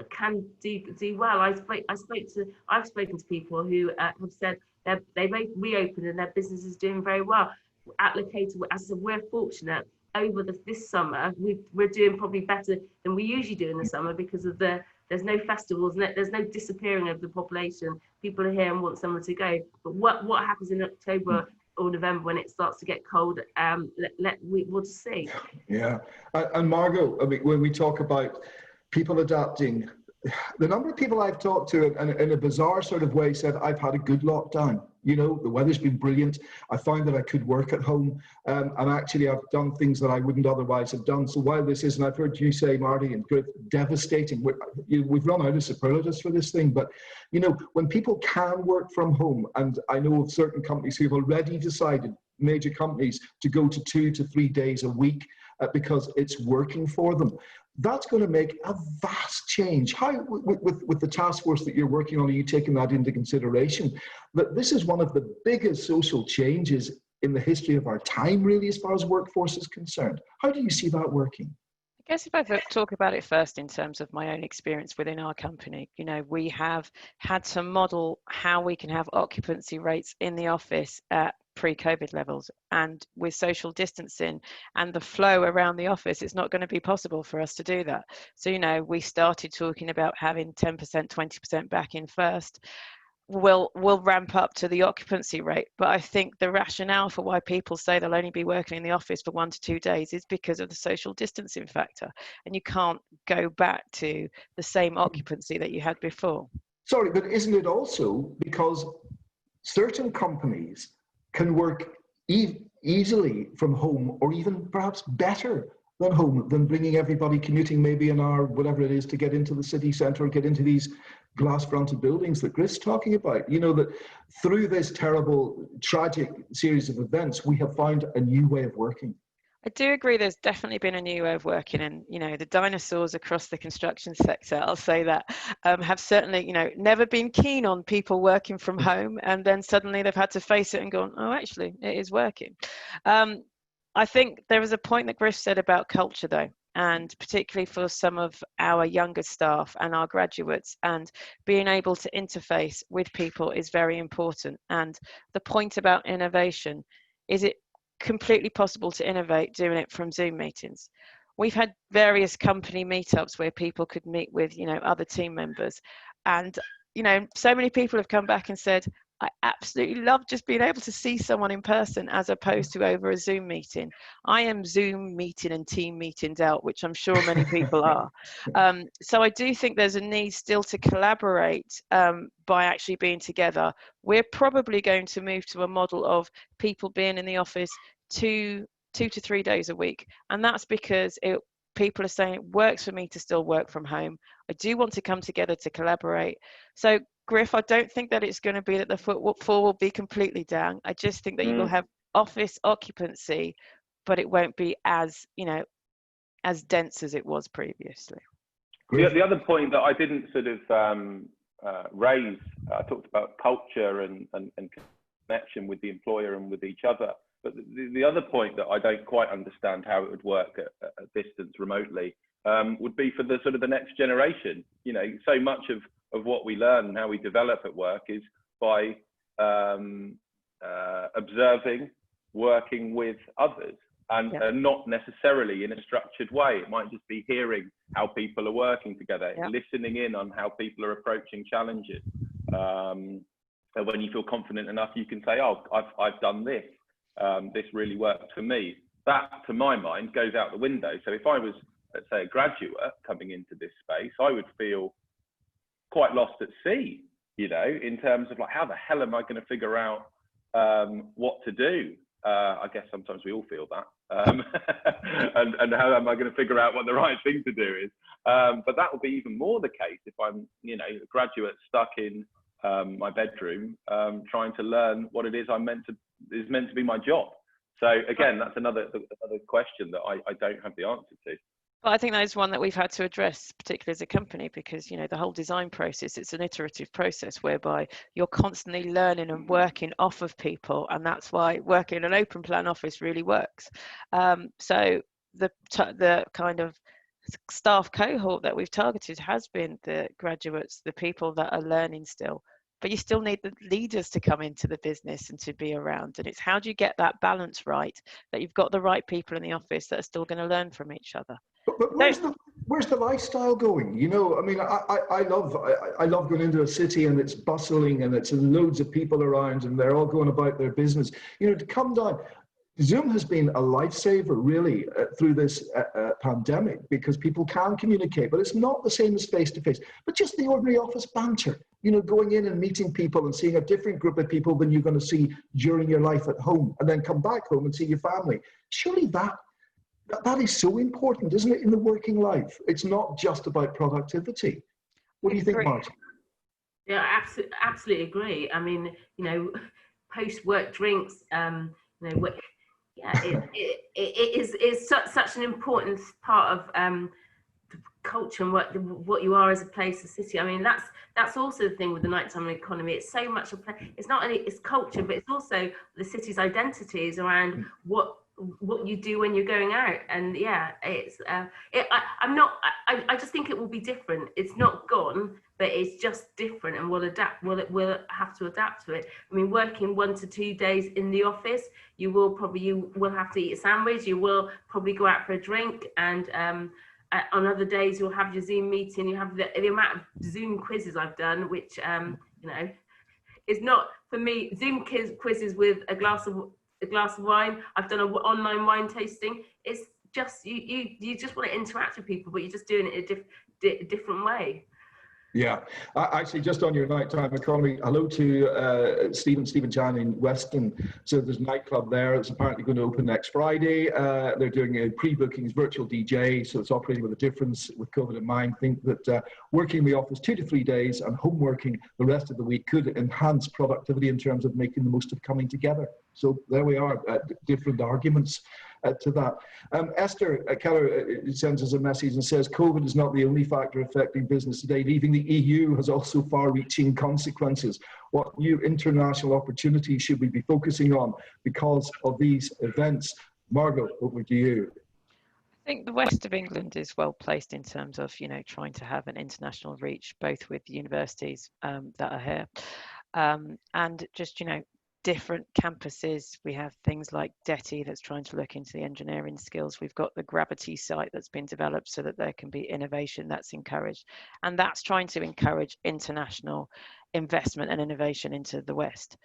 can do well. I've spoken to people who have said they've reopened and their business is doing very well. At Locator, as I said, we're fortunate. Over this summer, we're doing probably better than we usually do in the summer, because of there's no festivals, there's no disappearing of the population. People are here and want somewhere to go. But what happens in October or November when it starts to get cold, we'll just see. Yeah, and Margot, I mean, when we talk about people adapting, the number of people I've talked to in a bizarre sort of way said, I've had a good lockdown. You know, the weather's been brilliant. I found that I could work at home, and actually I've done things that I wouldn't otherwise have done. So while this is, and I've heard you say, Marti and Griff, devastating, we've run out of superlatives for this thing, but you know, when people can work from home, and I know of certain companies who've already decided, major companies, to go to 2 to 3 days a week because it's working for them. That's going to make a vast change. How, with the task force that you're working on, are you taking that into consideration? That this is one of the biggest social changes in the history of our time, really, as far as workforce is concerned. How do you see that working? I guess if I talk about it first in terms of my own experience within our company, you know, we have had to model how we can have occupancy rates in the office at pre-COVID levels, and with social distancing and the flow around the office, it's not going to be possible for us to do that. So, you know, we started talking about having 10%, 20% back in first. We'll ramp up to the occupancy rate, but I think the rationale for why people say they'll only be working in the office for 1 to 2 days is because of the social distancing factor, and you can't go back to the same occupancy that you had before. Sorry, but isn't it also because certain companies can work easily from home, or even perhaps better than home, than bringing everybody commuting maybe an hour, whatever it is, to get into the city centre, get into these glass-fronted buildings that Griff's talking about. You know, that through this terrible, tragic series of events, we have found a new way of working. I do agree there's definitely been a new way of working, and the dinosaurs across the construction sector, I'll say that, have certainly never been keen on people working from home, and then suddenly they've had to face it and gone, oh, actually it is working. I think there was a point that Griff said about culture though, and particularly for some of our younger staff and our graduates, and being able to interface with people is very important. And the point about innovation is it completely possible to innovate doing it from Zoom meetings. We've had various company meetups where people could meet with other team members, and so many people have come back and said, I absolutely love just being able to see someone in person as opposed to over a Zoom meeting. I am Zoom meeting and team meetings out, which I'm sure many people are. So I do think there's a need still to collaborate by actually being together. We're probably going to move to a model of people being in the office two to 3 days a week. And that's because people are saying it works for me to still work from home. I do want to come together to collaborate. So Griff, I don't think that it's going to be that the footfall will be completely down. I just think that you will have office occupancy, but it won't be as as dense as it was previously. The other point that I didn't sort of raise, I talked about culture and connection with the employer and with each other. But the other point that I don't quite understand how it would work at a distance remotely would be for the sort of the next generation. So much of what we learn and how we develop at work is by observing, working with others, and not necessarily in a structured way. It might just be hearing how people are working together, listening in on how people are approaching challenges. And when you feel confident enough, you can say, oh, I've done this. This really worked for me. That, to my mind, goes out the window. So if I was, let's say, a graduate coming into this space, I would feel quite lost at sea, in terms of like, how the hell am I going to figure out what to do? I guess sometimes we all feel that. And how am I going to figure out what the right thing to do is? But that will be even more the case if I'm, a graduate stuck in my bedroom, trying to learn what it is is meant to be my job. So again, that's another question that I don't have the answer to. But I think that is one that we've had to address, particularly as a company, because the whole design process, it's an iterative process whereby you're constantly learning and working off of people, and that's why working in an open plan office really works. So the kind of staff cohort that we've targeted has been the graduates, the people that are learning still. But you still need the leaders to come into the business and to be around. And it's how do you get that balance right, that you've got the right people in the office that are still going to learn from each other. But where's the lifestyle going? I mean, I love going into a city and it's bustling and it's loads of people around and they're all going about their business. To come down, Zoom has been a lifesaver really through this pandemic, because people can communicate, but it's not the same as face-to-face, but just the ordinary office banter, going in and meeting people and seeing a different group of people than you're going to see during your life at home, and then come back home and see your family. Surely that is so important, isn't it, in the working life? It's not just about productivity. What do you think, Marti? Yeah, absolutely agree. I mean, post-work drinks, it is such an important part of the culture and what you are as a place, a city. I mean, that's also the thing with the nighttime economy. It's so much it's not only it's culture, but it's also the city's identities around what you do when you're going out. And it's I just think it will be different. It's not gone, but it's just different, and we'll have to adapt to it. I mean, working 1 to 2 days in the office, you will have to eat a sandwich, you will probably go out for a drink, and on other days you'll have your Zoom meeting. You have the amount of Zoom quizzes I've done, which is not for me. Zoom quizzes with a glass of wine. I've done an online wine tasting. It's just you just want to interact with people, but you're just doing it a different way. Yeah, actually, just on your nighttime economy, hello to Stephen Chan in Weston. So there's a nightclub there. It's apparently going to open next Friday. They're doing a pre-bookings virtual DJ, so it's operating with a difference with COVID in mind. I think that working in the office 2 to 3 days and home working the rest of the week could enhance productivity in terms of making the most of coming together. So there we are, different arguments. to that. Esther Keller sends us a message and says, COVID is not the only factor affecting business today. Leaving the EU has also far-reaching consequences. What new international opportunities should we be focusing on because of these events? Margot, over to you. I think the west of England is well placed in terms of, trying to have an international reach, both with universities that are here and just, different campuses. We have things like DETI that's trying to look into the engineering skills. We've got the Gravity site that's been developed so that there can be innovation that's encouraged. And that's trying to encourage international investment and innovation into the West.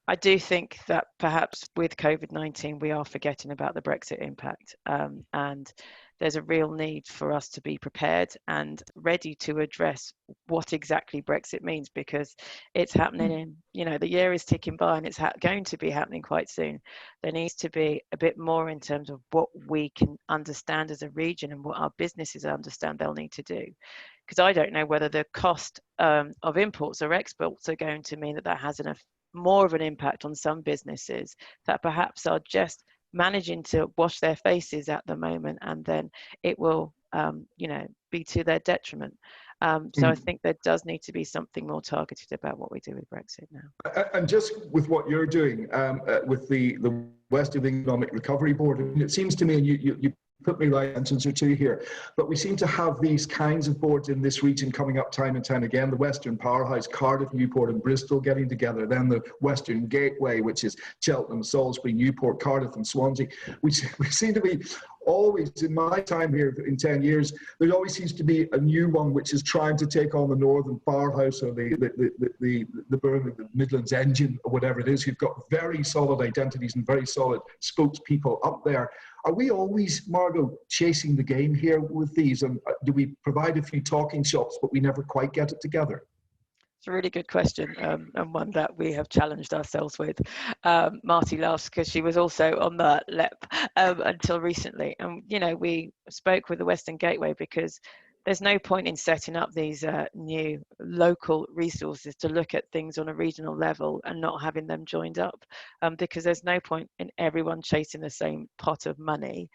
I do think that perhaps with COVID-19, we are forgetting about the Brexit impact, and there's a real need for us to be prepared and ready to address what exactly Brexit means, because it's happening in, the year is ticking by and it's going to be happening quite soon. There needs to be a bit more in terms of what we can understand as a region and what our businesses understand they'll need to do. Because I don't know whether the cost of imports or exports are going to mean that has more of an impact on some businesses that perhaps are just managing to wash their faces at the moment, and then it will be to their detriment. So I think there does need to be something more targeted about what we do with Brexit now. And just with what you're doing with the West of Economic Recovery Board, and it seems to me, and you put me right sentence or two here, but we seem to have these kinds of boards in this region coming up time and time again. The Western Powerhouse, Cardiff, Newport and Bristol getting together, then the Western Gateway, which is Cheltenham, Salisbury, Newport, Cardiff and Swansea. We seem to be always, in my time here in 10 years, there always seems to be a new one which is trying to take on the Northern Powerhouse or the Birmingham Midlands Engine or whatever it is. You've got very solid identities and very solid spokespeople up there. Are we always, Margot, chasing the game here with these? And do we provide a few talking shops, but we never quite get it together? It's a really good question, and one that we have challenged ourselves with. Marti laughs because she was also on the LEP until recently. And, we spoke with the Western Gateway because there's no point in setting up these new local resources to look at things on a regional level and not having them joined up, because there's no point in everyone chasing the same pot of money.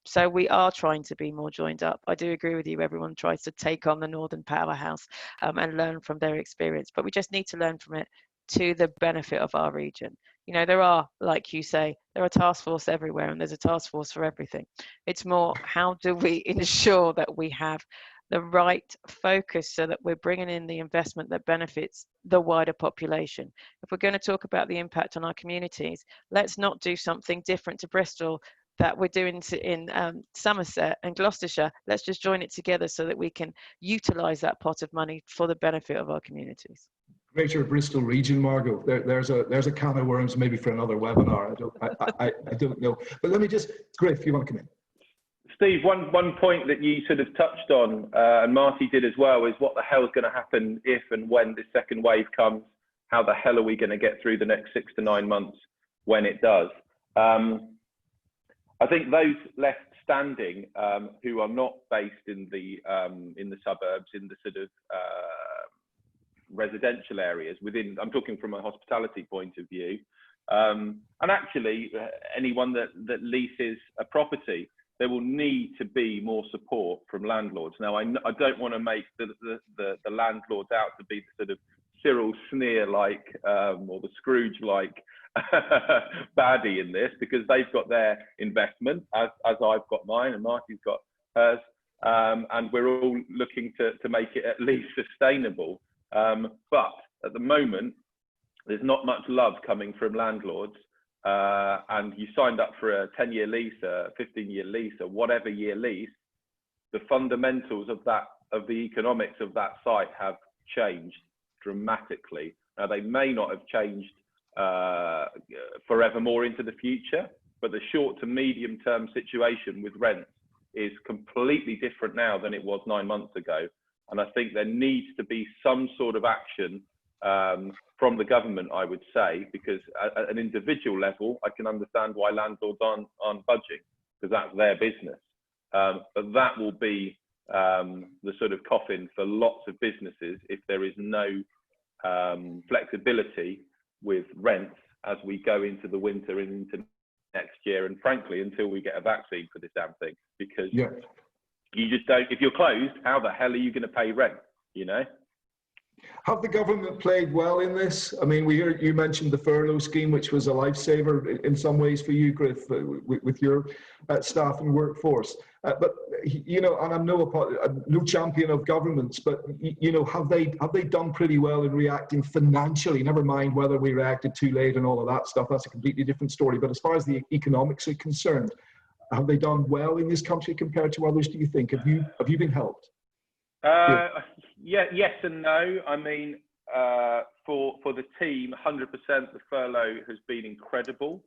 So we are trying to be more joined up. I do agree with you, everyone tries to take on the Northern Powerhouse and learn from their experience, but we just need to learn from it to the benefit of our region. There are, like you say, there are task force everywhere and there's a task force for everything. It's more, how do we ensure that we have the right focus so that we're bringing in the investment that benefits the wider population? If we're going to talk about the impact on our communities, let's not do something different to Bristol that we're doing in Somerset and Gloucestershire. Let's just join it together so that we can utilise that pot of money for the benefit of our communities. Greater Bristol region, Margot. There's a can of worms, maybe for another webinar. I don't know. But let me just, Griff, you want to come in? Steve, one point that you sort of touched on, and Marti did as well, is what the hell is going to happen if and when this second wave comes? How the hell are we going to get through the next 6 to 9 months when it does? I think those left standing who are not based in the suburbs, in the sort of residential areas within, I'm talking from a hospitality point of view, and actually anyone that leases a property, there will need to be more support from landlords. Now, I don't want to make the landlords out to be the sort of Cyril Sneer-like or the Scrooge-like baddie in this, because they've got their investment, as I've got mine and Marti's got hers, and we're all looking to make it at least sustainable. But at the moment, there's not much love coming from landlords, and you signed up for a 10-year lease, a 15-year lease, or whatever year lease. The fundamentals of the economics of that site have changed dramatically. Now, they may not have changed forevermore into the future, but the short to medium term situation with rents is completely different now than it was 9 months ago. And I think there needs to be some sort of action from the government, I would say, because at an individual level, I can understand why landlords aren't budging, because that's their business. But that will be the sort of coffin for lots of businesses if there is no flexibility with rents as we go into the winter and into next year, and frankly, until we get a vaccine for this damn thing, because Yeah. you just don't. If you're closed, how the hell are you going to pay rent? You know. Have the government played well in this? I mean, we heard you mentioned the furlough scheme, which was a lifesaver in some ways for you, Griff, with your staff and workforce. But you know, and I'm no champion of governments, but you know, have they done pretty well in reacting financially? Never mind whether we reacted too late and all of that stuff. That's a completely different story. But as far as the economics are concerned, have they done well in this country compared to others? Do you think? Have you been helped? Yeah, yes and no. I mean, for the team, 100% the furlough has been incredible.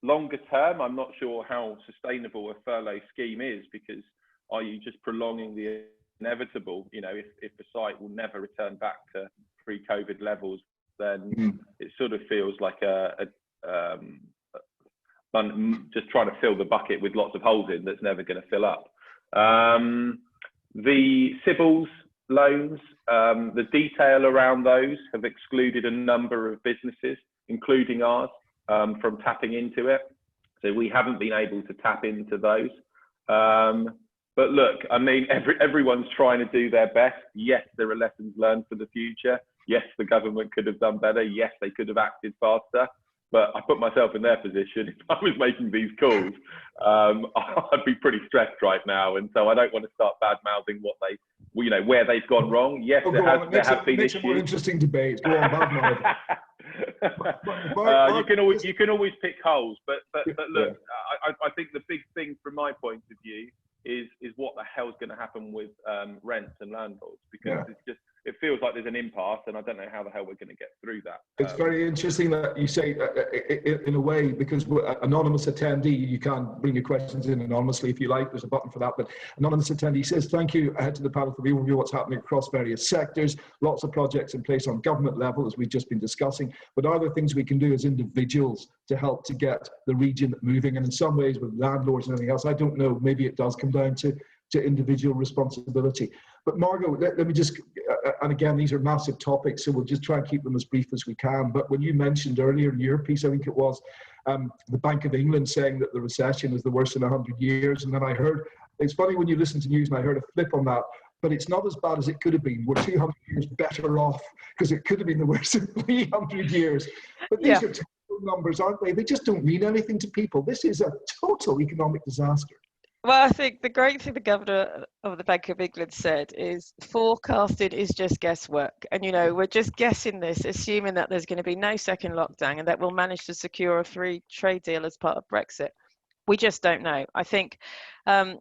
Longer term, I'm not sure how sustainable a furlough scheme is, because are you just prolonging the inevitable? You know, if the site will never return back to pre-COVID levels, then it sort of feels like just trying to fill the bucket with lots of holes in that's never going to fill up. The Sybil's loans, the detail around those have excluded a number of businesses, including ours, from tapping into it. So we haven't been able to tap into those. But look, I mean, everyone's trying to do their best. Yes, there are lessons learned for the future. Yes, the government could have done better. Yes, they could have acted faster. But I put myself in their position. If I was making these calls, I'd be pretty stressed right now. And so I don't want to start bad-mouthing what they, you know, where they've gone wrong. Yes, there have been issues. It's a more interesting debate. Go on, bad-mouthing. You can always pick holes, but look, I think the big thing from my point of view is what the hell's going to happen with rents and landlords, because it feels like there's an impasse, and I don't know how the hell we're going to get through that. It's very interesting that you say in a way, because anonymous attendee, you can bring your questions in anonymously if you like. There's a button for that. But anonymous attendee says, thank you to the panel for the overview of what's happening across various sectors. Lots of projects in place on government level, as we've just been discussing. But are there things we can do as individuals to help to get the region moving? And in some ways, with landlords and everything else, I don't know, maybe it does come down to individual responsibility. But Margot, let me just, and again, these are massive topics, so we'll just try and keep them as brief as we can. But when you mentioned earlier in your piece, I think it was, the Bank of England saying that the recession is the worst in 100 years. And then I heard, it's funny when you listen to news, and I heard a flip on that, but it's not as bad as it could have been. We're 200 years better off, because it could have been the worst in 300 years. But these are total numbers, aren't they? They just don't mean anything to people. This is a total economic disaster. Well, I think the great thing the governor of the Bank of England said is forecasting is just guesswork. And, you know, we're just guessing this, assuming that there's going to be no second lockdown and that we'll manage to secure a free trade deal as part of Brexit. We just don't know. I think the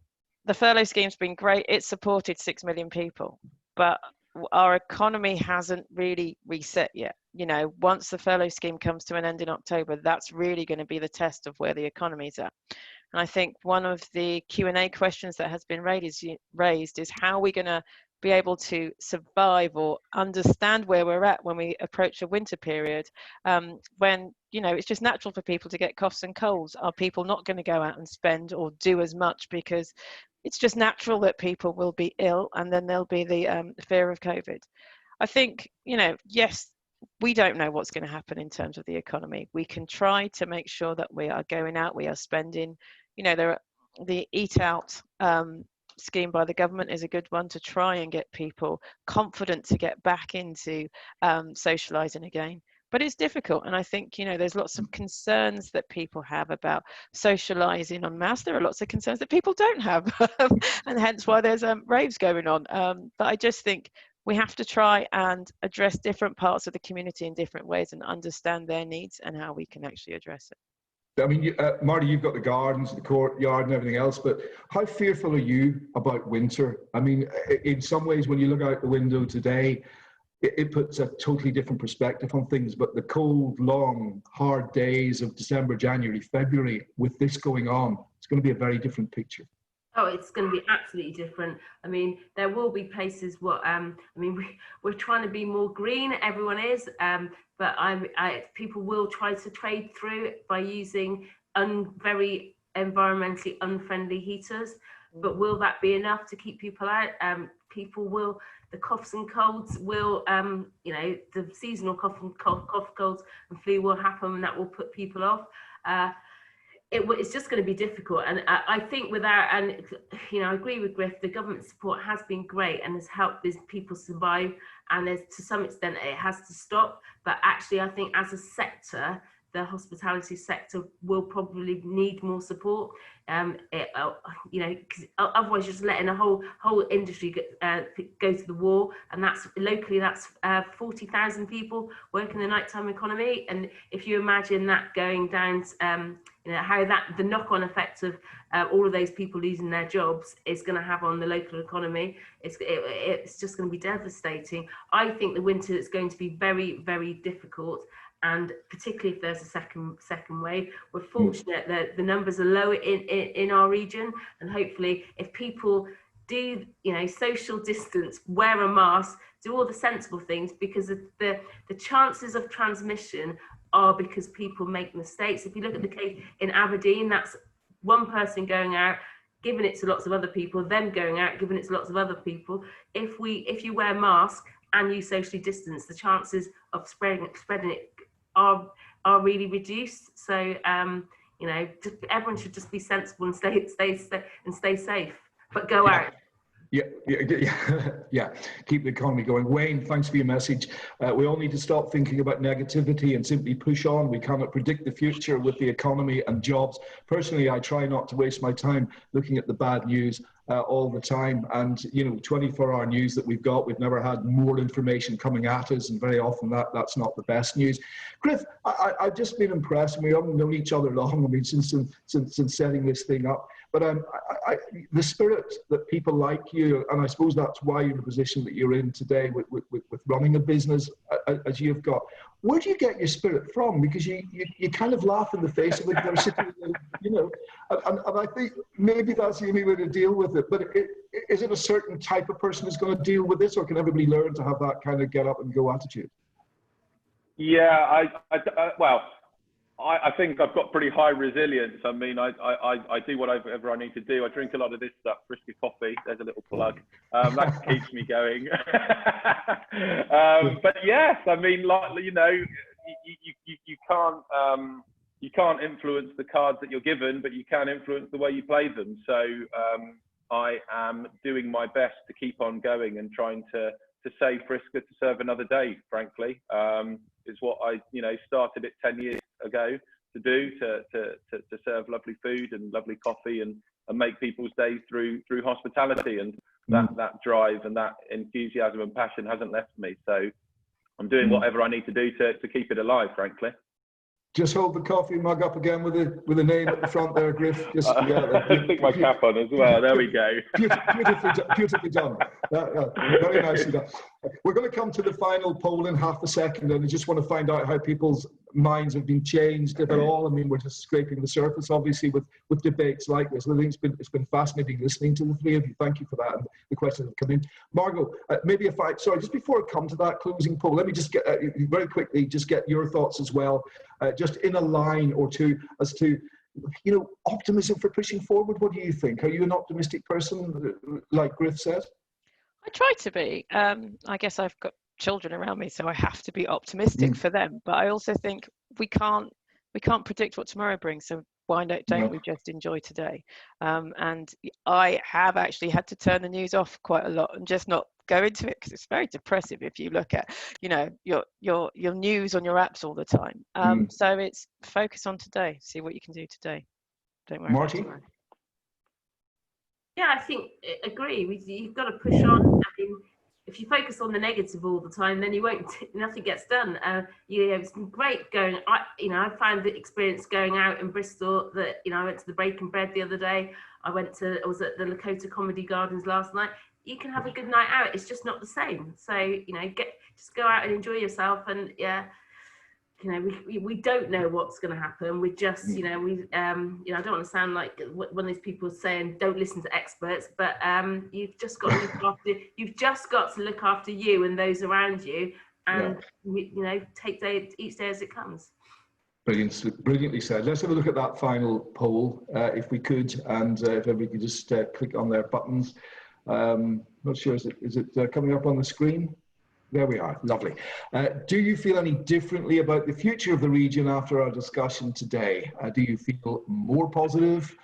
furlough scheme's been great. It's supported 6 million people, but our economy hasn't really reset yet. You know, once the furlough scheme comes to an end in October, that's really going to be the test of where the economy's at. And I think one of the Q&A questions that has been raised is how are we going to be able to survive or understand where we're at when we approach a winter period, when, you know, it's just natural for people to get coughs and colds. Are people not going to go out and spend or do as much because it's just natural that people will be ill, and then there'll be the fear of COVID. I think, you know, yes, we don't know what's going to happen in terms of the economy. We can try to make sure that we are going out, we are spending. You know, the Eat Out scheme by the government is a good one to try and get people confident to get back into socialising again. But it's difficult, and I think, you know, there's lots of concerns that people have about socialising en masse. There are lots of concerns that people don't have, and hence why there's raves going on. But I just think we have to try and address different parts of the community in different ways and understand their needs and how we can actually address it. I mean, Marty, you've got the gardens, the courtyard and everything else, but how fearful are you about winter? I mean, in some ways, when you look out the window today, it puts a totally different perspective on things, but the cold, long, hard days of December, January, February, with this going on, it's going to be a very different picture. Oh, it's going to be absolutely different. I mean, there will be places we're trying to be more green, everyone is, but people will try to trade through it by using very environmentally unfriendly heaters. But will that be enough to keep people out? The coughs and colds will, the seasonal cough, colds and flu will happen, and that will put people off. it's just going to be difficult. And I think without, and I agree with Griff, the government support has been great and has helped these people survive. And there's, to some extent, it has to stop. But actually, I think as a sector, the hospitality sector will probably need more support. Because otherwise you're just letting a whole industry go to the wall, and that's locally, that's 40,000 people working the nighttime economy. And if you imagine that going down, how the knock-on effect of all of those people losing their jobs is going to have on the local economy, it's just going to be devastating. I think the winter is going to be very, very difficult. And particularly if there's a second wave, we're fortunate that the numbers are lower in our region, and hopefully if people do, social distance, wear a mask, do all the sensible things, because the chances of transmission are because people make mistakes. If you look at the case in Aberdeen, that's one person going out, giving it to lots of other people, them going out, giving it to lots of other people. If you wear a mask and you socially distance, the chances of spreading it are really reduced. So everyone should just be sensible and stay safe, but go out. Yeah. Keep the economy going. Wayne, thanks for your message. We all need to stop thinking about negativity and simply push on. We cannot predict the future with the economy and jobs. Personally, I try not to waste my time looking at the bad news all the time. And 24-hour news that we've got, we've never had more information coming at us, and very often that's not the best news. Griff, I've just been impressed, and we haven't known each other long. I mean, since setting this thing up. But the spirit that people like you, and I suppose that's why you're in the position that you're in today with running a business as you've got. Where do you get your spirit from? Because you kind of laugh in the face of adversity, and I think maybe that's the only way to deal with it. But is it a certain type of person who's going to deal with this, or can everybody learn to have that kind of get up and go attitude? Yeah, I think I've got pretty high resilience. I mean, I do whatever I need to do. I drink a lot of this stuff, Bristol coffee. There's a little plug. That keeps me going. But yes, I mean, you can't influence the cards that you're given, but you can influence the way you play them. So I am doing my best to keep on going and trying to save Friska to serve another day, frankly. Is what I started it 10 years ago to do, to serve lovely food and lovely coffee and make people's days through hospitality. And that drive and that enthusiasm and passion hasn't left me. So I'm doing whatever I need to do to keep it alive, frankly. Just hold the coffee mug up again with a name at the front there, Griff. Stick my cap on as well. There we go. Beautifully done. Very nicely done. We're going to come to the final poll in half a second, and I just want to find out how people's minds have been changed, if at all. I mean, we're just scraping the surface, obviously, with debates like this. I think it's been fascinating listening to the three of you. Thank you for that. And the questions have come in. Margot, just before I come to that closing poll, let me just get very quickly get your thoughts as well, just in a line or two as to optimism for pushing forward. What do you think? Are you an optimistic person, like Griff says? I try to be. I guess I've got children around me, so I have to be optimistic for them. But I also think we can't predict what tomorrow brings. So why don't we just enjoy today? And I have actually had to turn the news off quite a lot and just not go into it, because it's very depressive if you look at your news on your apps all the time. So it's focus on today. See what you can do today. Don't worry. Marti? Yeah, I agree. You've got to push on. I mean, if you focus on the negative all the time, then nothing gets done. It's been great going. I found the experience going out in Bristol that, I went to the Break and Bread the other day. I was at the Lakota Comedy Gardens last night. You can have a good night out. It's just not the same. So, just go out and enjoy yourself. And we don't know what's going to happen. We just, I don't want to sound like one of these people saying don't listen to experts, but you've just got to look after you and those around you, and take each day as it comes. Brilliantly said. Let's have a look at that final poll, if we could, and if everybody could just click on their buttons. Not sure, is it coming up on the screen? There we are. Lovely. Do you feel any differently about the future of the region after our discussion today? Do you feel more positive?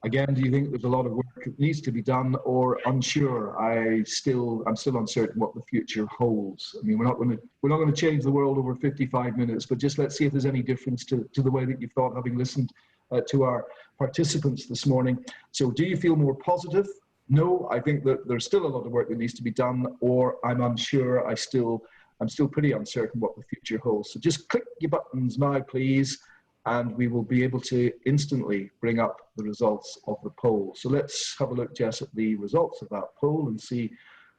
Again, do you think there's a lot of work that needs to be done, or unsure? I'm still uncertain what the future holds. I mean, we're not going to change the world over 55 minutes, but just let's see if there's any difference to the way that you thought, having listened to our participants this morning. So, do you feel more positive? No, I think that there's still a lot of work that needs to be done, or I'm unsure. I'm still pretty uncertain what the future holds. So just click your buttons now, please, and we will be able to instantly bring up the results of the poll. So let's have a look, Jess, at the results of that poll and see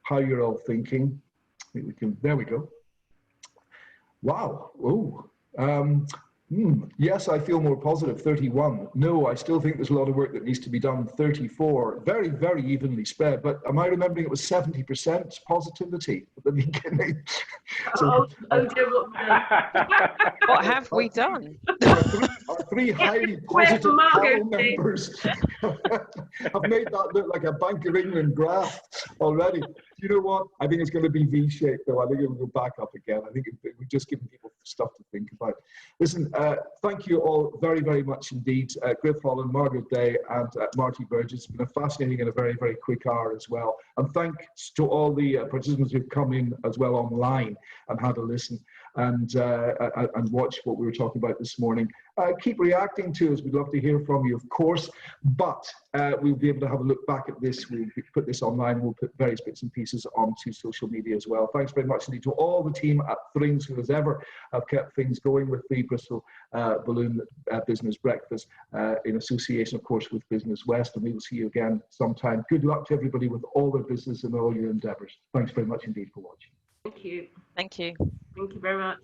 how you're all thinking. I think we can, there we go. Wow, oh. Yes, I feel more positive, 31. No, I still think there's a lot of work that needs to be done, 34. Very, very evenly spread. But am I remembering it was 70% positivity at the beginning? So, dear, What have we done? Our three highly positive panel members have made that look like a Bank of England graph already. You know what? I think it's going to be V-shaped, though. I think it will go back up again. I think we're just giving people stuff to think about. Listen, thank you all very, very much indeed. Griff, Holland, Margot Day, and Marti, Burgess. It's been a fascinating and a very, very quick hour as well. And thanks to all the participants who've come in as well online and had a listen and watch what we were talking about this morning. Keep reacting to us. We'd love to hear from you, of course, but we'll be able to have a look back at this. We'll put this online. We'll put various bits and pieces onto social media as well. Thanks very much indeed to all the team at Thrings who, as ever, have kept things going with the Bristol Balloon Business Breakfast in association, of course, with Business West. And we will see you again sometime. Good luck to everybody with all their business and all your endeavours. Thanks very much indeed for watching. Thank you. Thank you. Thank you very much.